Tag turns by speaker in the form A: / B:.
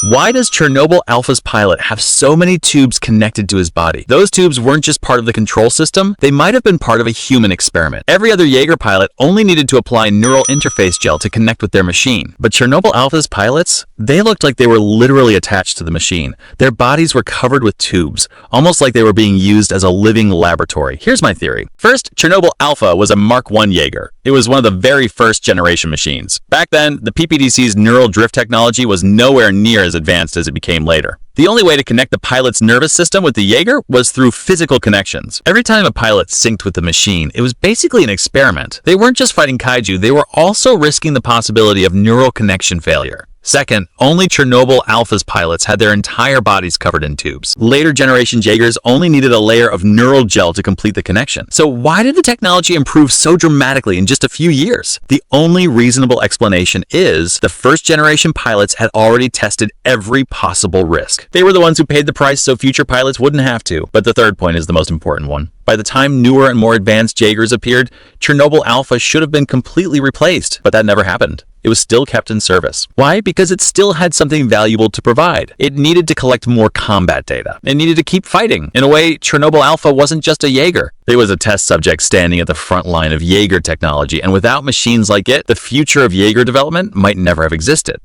A: Why does Chernobyl Alpha's pilot have so many tubes connected to his body? Those tubes weren't just part of the control system, they might have been part of a human experiment. Every other Jaeger pilot only needed to apply neural interface gel to connect with their machine. But Chernobyl Alpha's pilots, they looked like they were literally attached to the machine. Their bodies were covered with tubes, almost like they were being used as a living laboratory. Here's my theory. First, Chernobyl Alpha was a Mark I Jaeger. It was one of the very first generation machines. Back then, the PPDC's neural drift technology was nowhere near as advanced as it became later. The only way to connect the pilot's nervous system with the Jaeger was through physical connections. Every time a pilot synced with the machine, it was basically an experiment. They weren't just fighting kaiju, they were also risking the possibility of neural connection failure. Second, only Chernobyl Alpha's pilots had their entire bodies covered in tubes. Later generation Jaegers only needed a layer of neural gel to complete the connection. So why did the technology improve so dramatically in just a few years? The only reasonable explanation is the first generation pilots had already tested every possible risk. They were the ones who paid the price so future pilots wouldn't have to. But the third point is the most important one. By the time newer and more advanced Jaegers appeared, Chernobyl Alpha should have been completely replaced, but that never happened. It was still kept in service. Why? Because it still had something valuable to provide. It needed to collect more combat data. It needed to keep fighting. In a way, Chernobyl Alpha wasn't just a Jaeger. It was a test subject standing at the front line of Jaeger technology, and without machines like it, the future of Jaeger development might never have existed.